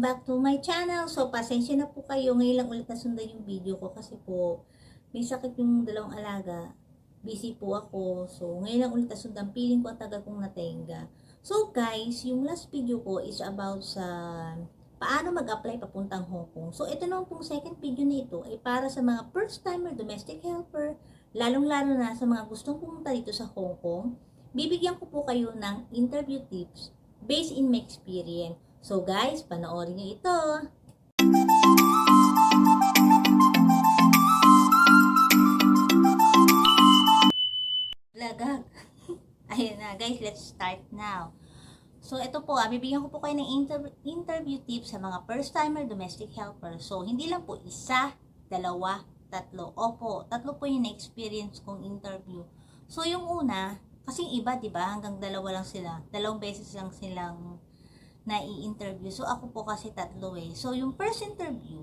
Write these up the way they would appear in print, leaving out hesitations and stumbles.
back to my channel. So, pasensya na po kayo. Ngayon lang ulit nasundan yung video ko kasi po, may sakit yung dalawang alaga. Busy po ako. So, ngayon lang ulit nasundan. Feeling ko ang tagal kong natenga. So, guys, yung last video ko is about sa paano mag-apply papuntang Hong Kong. So, ito naman pong second video na ito ay para sa mga first-timer domestic helper, lalong-lalo na sa mga gustong pumunta dito sa Hong Kong. Bibigyan ko po kayo ng interview tips based in my experience. So guys, panoorin nyo ito. Lagag. Ayun na guys, let's start now. So ito po, bibigyan ko po kayo ng interview tips sa mga first-timer domestic helper. So hindi lang po isa, dalawa, tatlo. Opo, tatlo po yung na-experience kong interview. So yung una, kasi iba, di ba? Hanggang dalawa lang sila. Dalawang beses lang silang na-i-interview. So, ako po kasi tatlo eh. So, yung first interview,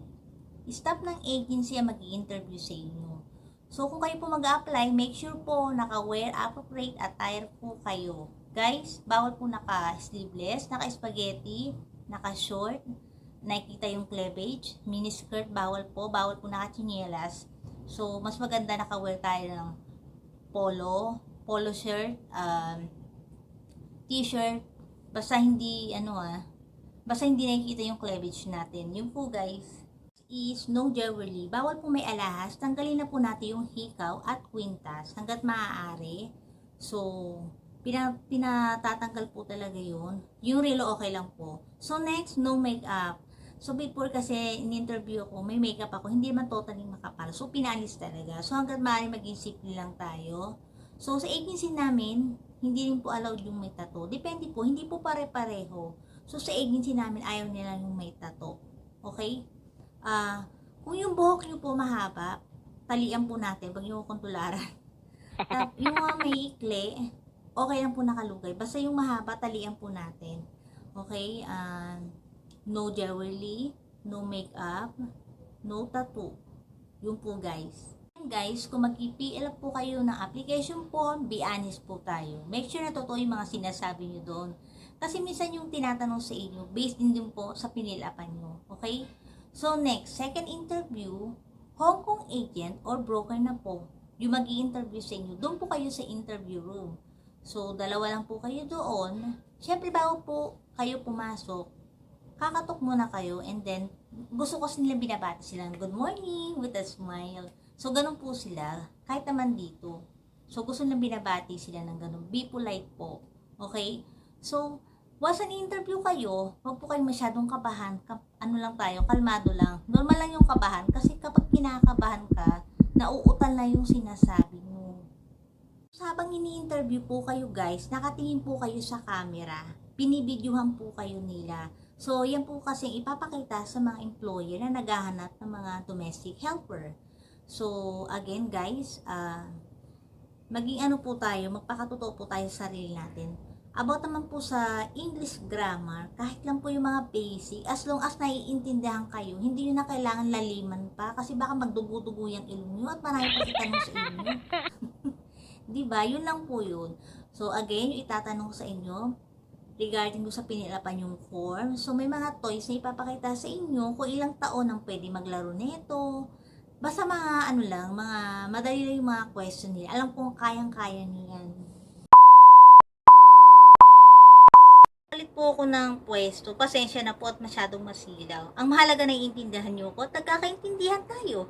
staff ng agency ang mag-i-interview sa inyo. So, kung kayo po mag-apply, make sure po naka-wear appropriate attire po kayo. Guys, bawal po naka-sleeveless, naka-spaghetti, naka-short, nakikita yung cleavage, miniskirt, bawal po naka-chinelas. So, mas maganda naka-wear tayo ng polo shirt, t-shirt, basta hindi nakikita yung cleavage natin. Yung po guys is no jewelry. Bawal po may alahas. Tanggalin na po natin yung hikaw at kwintas hanggat maaari. So, pinatatanggal po talaga yun. Yung relo okay lang po. So, next, no makeup. So, before kasi in-interview ako, may makeup ako. Hindi man totally makapal. So, pinalis talaga. So, hanggat maaari maging simple lang tayo. So, sa agency namin, hindi rin po allowed yung may tattoo. Depende po, hindi po pare-pareho. So, sa agency namin, ayaw nila yung may tattoo. Okay? Kung yung buhok nyo po mahaba, talian po natin, wag nyo kontularan. Yung mga may ikli, okay lang po nakalugay. Basta yung mahaba, talian po natin. Okay? No jewelry, no makeup, no tattoo. Yung po guys. Guys, kung mag-PL po kayo ng application form, be honest po tayo. Make sure na totoo yung mga sinasabi nyo doon. Kasi minsan yung tinatanong sa inyo, based din po sa pinilapan nyo. Okay? So next, second interview, Hong Kong agent or broker na po, yung mag-i-interview sa inyo. Doon po kayo sa interview room. So, dalawa lang po kayo doon. Siyempre, bago po kayo pumasok, kakatok muna kayo and then, gusto ko nilang binabati sila, good morning, with a smile. So, ganun po sila, kahit naman dito. So, gusto nilang binabati sila ng ganun. Be polite po. Okay? So, once an interview kayo, wag po kayong masyadong kabahan. Ano lang tayo, kalmado lang. Normal lang yung kabahan kasi kapag kinakabahan ka, nauutal na yung sinasabi mo. So, habang ini-interview po kayo guys, nakatingin po kayo sa camera. Binibidyuhan po kayo nila. So, yan po kasi ipapakita sa mga employer na naghahanap ng mga domestic helper. So, again guys, maging ano po tayo, magpakatotoo po tayo sa sarili natin. About naman po sa English grammar, kahit lang po yung mga basic, as long as naiintindihan kayo, hindi yun na kailangan laliman pa, kasi baka magdugo-dugo yung ilong nyo at marami pa itanong sa inyo. Diba? Yun lang po yun. So, again, yung itatanong sa inyo, regarding sa pinilapan yung form. So, may mga toys na ipapakita sa inyo kung ilang taon ang pwede maglaro nito. Basta mga mga madali lang yung mga question nila. Alam kong kayang-kaya niyan. Palit po ako ng pwesto. Pasensya na po at masyadong masilaw. Ang mahalaga na iintindihan nyo ko at nagkakaintindihan tayo.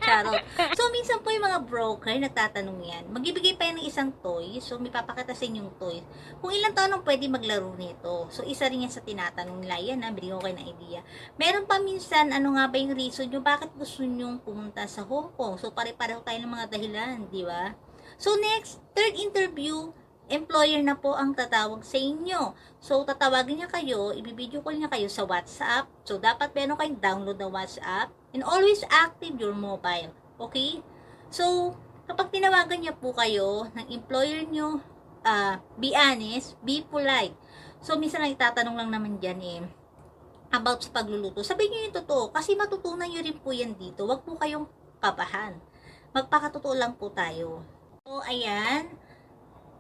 Charot. So, minsan po yung mga broker nagtatanong yan. Magbibigay pa yan ng isang toy. So, may papakita sa inyong toy. Kung ilang taon ang pwede maglaro nito. So, isa rin yan sa tinatanong nila. Yan na, bigyan ko kayo ng idea. Meron pa minsan, ano nga ba yung reason nyo? Bakit gusto nyo pumunta sa Hong Kong? So, pare-pareho tayo ng mga dahilan, di ba? So, next, third interview, employer na po ang tatawag sa inyo. So, tatawagin niya kayo, ibibideo call niya kayo sa WhatsApp. So, dapat meron kayong download na WhatsApp. And always active your mobile. Okay? So, kapag tinawagan niya po kayo ng employer niyo, be honest, be polite. So, minsan lang itatanong lang naman dyan about sa pagluluto. Sabihin niyo yung totoo, kasi matutunan niyo rin po yan dito. Huwag po kayong kabahan. Magpakatotoo lang po tayo. So, ayan.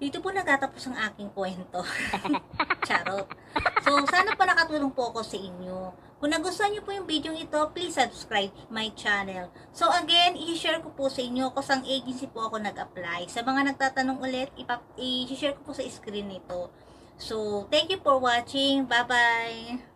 Dito po nagtatapos ang aking kwento. Charot. So, sana po nakatulong po ako sa inyo. Kung nagustuhan niyo po yung video ito, please subscribe my channel. So, again, i-share ko po sa inyo kung saan agency po ako nag-apply. Sa mga nagtatanong ulit, i-share ko po sa screen nito. So, thank you for watching. Bye-bye!